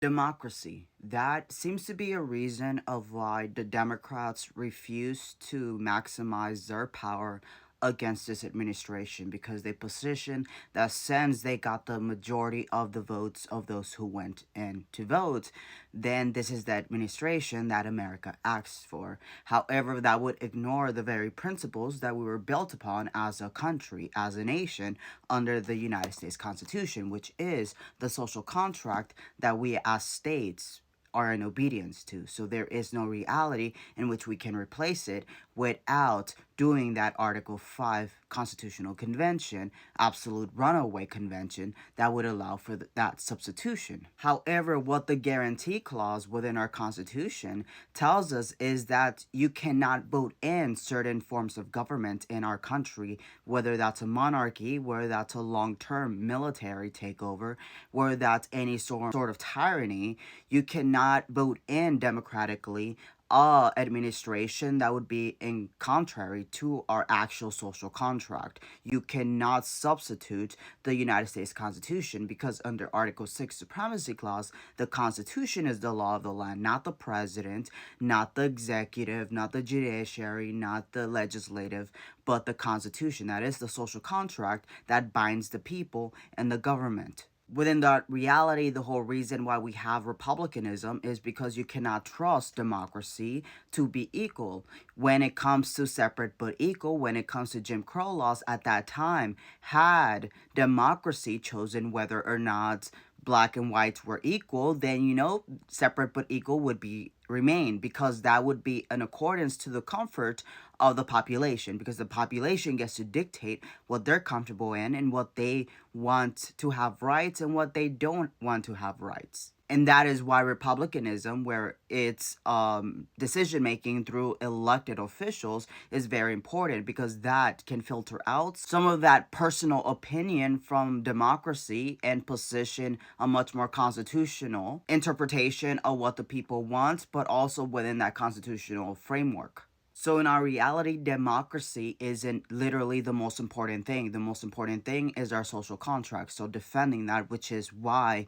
Democracy. That seems to be a reason of why the Democrats refuse to maximize their power against this administration because they position that since they got the majority of the votes of those who went in to vote, then this is the administration that America asks for. However, that would ignore the very principles that we were built upon as a country, as a nation, under the United States Constitution, which is the social contract that we as states are in obedience to. So there is no reality in which we can replace it without doing that Article 5 Constitutional Convention, absolute runaway convention, that would allow for that substitution. However, what the guarantee clause within our Constitution tells us is that you cannot vote in certain forms of government in our country, whether that's a monarchy, whether that's a long-term military takeover, whether that's any sort of tyranny. You cannot vote in democratically administration that would be in contrary to our actual social contract. You cannot substitute the United States Constitution because under Article 6 Supremacy Clause, the Constitution is the law of the land, not the president, not the executive, not the judiciary, not the legislative, but the Constitution. That is the social contract that binds the people and the government. Within that reality, the whole reason why we have republicanism is because you cannot trust democracy to be equal. When it comes to separate but equal, when it comes to Jim Crow laws at that time, had democracy chosen whether or not black and whites were equal, then separate but equal would be remain because that would be in accordance to the comfort of the population, because the population gets to dictate what they're comfortable in and what they want to have rights and what they don't want to have rights. And that is why republicanism, where it's decision making through elected officials, is very important, because that can filter out some of that personal opinion from democracy and position a much more constitutional interpretation of what the people want, but also within that constitutional framework. So in our reality, democracy isn't literally the most important thing. The most important thing is our social contract. So defending that, which is why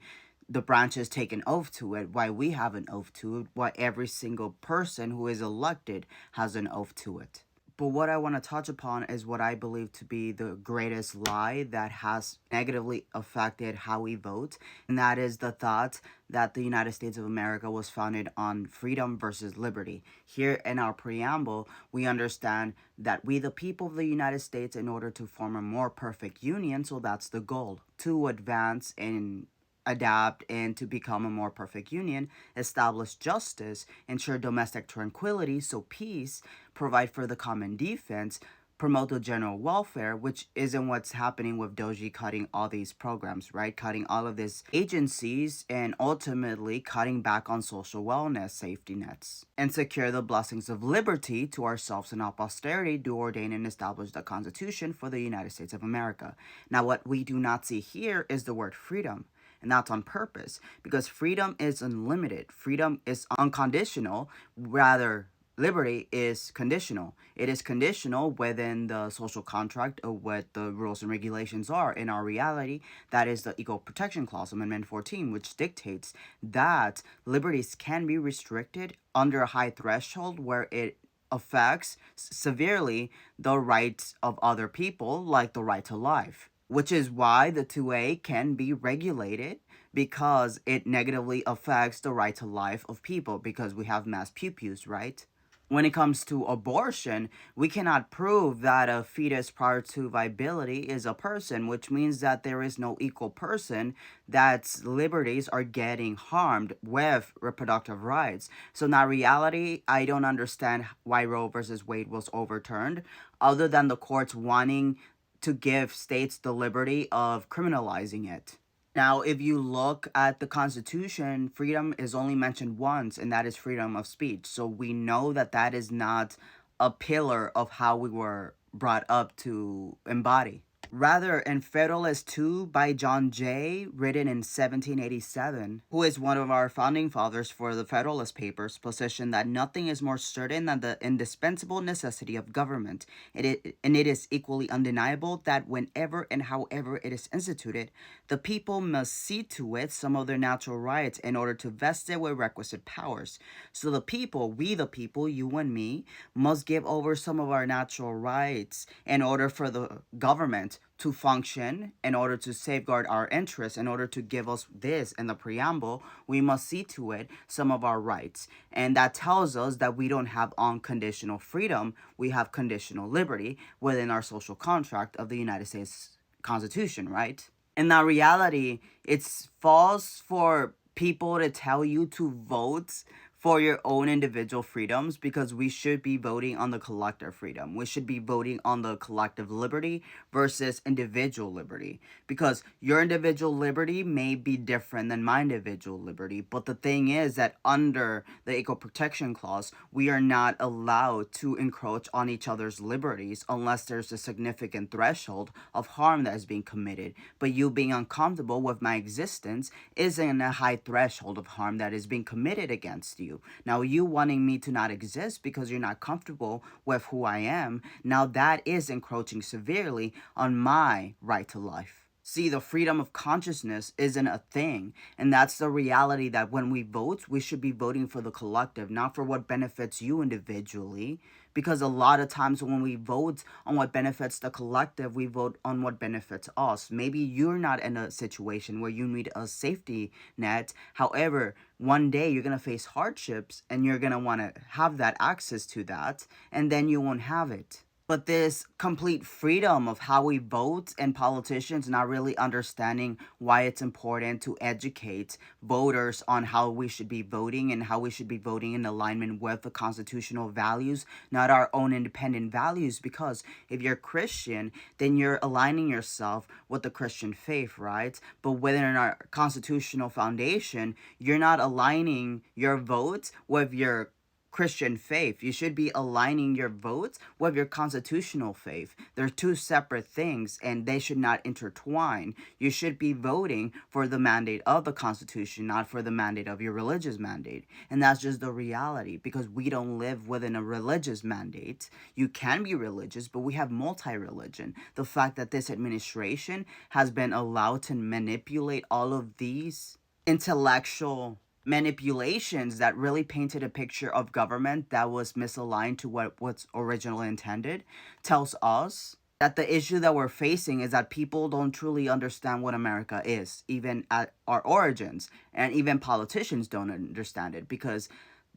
the branches take an oath to it, why we have an oath to it, why every single person who is elected has an oath to it. But what I want to touch upon is what I believe to be the greatest lie that has negatively affected how we vote, and that is the thought that the United States of America was founded on freedom versus liberty. Here in our preamble, we understand that we, the people of the United States, in order to form a more perfect union, so that's the goal, to advance in adapt and to become a more perfect union, establish justice, ensure domestic tranquility, so peace, provide for the common defense, promote the general welfare, which isn't what's happening with Doji cutting all these programs, right? Cutting all of these agencies and ultimately cutting back on social wellness safety nets. And secure the blessings of liberty to ourselves and our posterity, do ordain and establish the Constitution for the United States of America. Now, what we do not see here is the word freedom. And that's on purpose, because freedom is unlimited. Freedom is unconditional. Rather, liberty is conditional. It is conditional within the social contract of what the rules and regulations are. In our reality, that is the Equal Protection Clause, Amendment 14, which dictates that liberties can be restricted under a high threshold where it affects severely the rights of other people, like the right to life, which is why the 2A can be regulated, because it negatively affects the right to life of people, because we have mass pew-pews, right? When it comes to abortion, we cannot prove that a fetus prior to viability is a person, which means that there is no equal person that's liberties are getting harmed with reproductive rights. So in reality, I don't understand why Roe versus Wade was overturned, other than the courts wanting to give states the liberty of criminalizing it. Now, if you look at the Constitution, freedom is only mentioned once, and that is freedom of speech. So we know that that is not a pillar of how we were brought up to embody. Rather, in Federalist 2 by John Jay, written in 1787, who is one of our founding fathers for the Federalist Papers, positioned that nothing is more certain than the indispensable necessity of government. And it is equally undeniable that whenever and however it is instituted, the people must cede to it some of their natural rights in order to vest it with requisite powers. So the people, we the people, you and me, must give over some of our natural rights in order for the government to function, in order to safeguard our interests, in order to give us this in the preamble, we must see to it some of our rights. And that tells us that we don't have unconditional freedom, we have conditional liberty within our social contract of the United States Constitution, right? In that reality, it's false for people to tell you to vote for your own individual freedoms, because we should be voting on the collective freedom. We should be voting on the collective liberty versus individual liberty, because your individual liberty may be different than my individual liberty. But the thing is that under the Equal Protection Clause, we are not allowed to encroach on each other's liberties unless there's a significant threshold of harm that is being committed. But you being uncomfortable with my existence isn't a high threshold of harm that is being committed against you. Now, you wanting me to not exist because you're not comfortable with who I am, now that is encroaching severely on my right to life. See, the freedom of consciousness isn't a thing, and that's the reality that when we vote, we should be voting for the collective, not for what benefits you individually. Because a lot of times when we vote on what benefits the collective, we vote on what benefits us. Maybe you're not in a situation where you need a safety net. However, one day you're going to face hardships and you're going to want to have that access to that, and then you won't have it. But this complete freedom of how we vote and politicians not really understanding why it's important to educate voters on how we should be voting and how we should be voting in alignment with the constitutional values, not our own independent values. Because if you're Christian, then you're aligning yourself with the Christian faith, right? But within our constitutional foundation, you're not aligning your vote with your Christian faith. You should be aligning your votes with your constitutional faith. They're two separate things and they should not intertwine. You should be voting for the mandate of the Constitution, not for the mandate of your religious mandate. And that's just the reality, because we don't live within a religious mandate. You can be religious, but we have multi-religion. The fact that this administration has been allowed to manipulate all of these intellectual manipulations that really painted a picture of government that was misaligned to what was originally intended tells us that the issue that we're facing is that people don't truly understand what America is, even at our origins, and even politicians don't understand it, because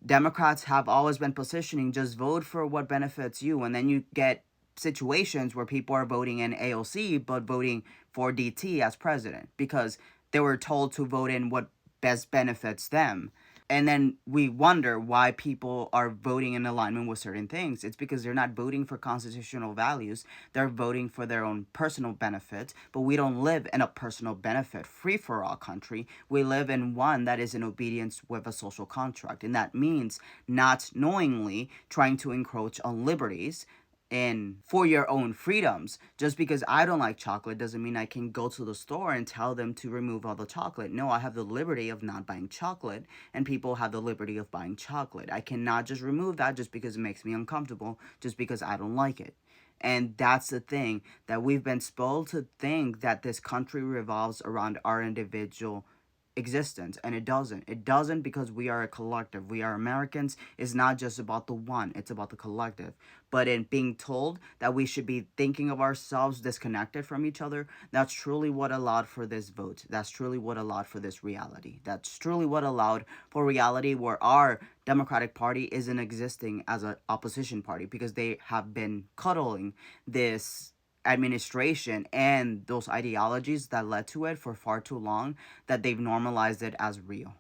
Democrats have always been positioning just vote for what benefits you, and then you get situations where people are voting in AOC but voting for DT as president because they were told to vote in what best benefits them. And then we wonder why people are voting in alignment with certain things. It's because they're not voting for constitutional values. They're voting for their own personal benefit. But we don't live in a personal benefit free for all country. We live in one that is in obedience with a social contract. And that means not knowingly trying to encroach on liberties and for your own freedoms. Just because I don't like chocolate doesn't mean I can go to the store and tell them to remove all the chocolate. No, I have the liberty of not buying chocolate, and people have the liberty of buying chocolate. I cannot just remove that just because it makes me uncomfortable, just because I don't like it. And that's the thing, that we've been spoiled to think that this country revolves around our individual existence, and it doesn't, because we are a collective. We are Americans. It's not just about the one, it's about the collective. But in being told that we should be thinking of ourselves disconnected from each other, that's truly what allowed for this vote. That's truly what allowed for this reality. That's truly what allowed for reality where our Democratic Party isn't existing as an opposition party, because they have been cuddling this administration and those ideologies that led to it for far too long, that they've normalized it as real.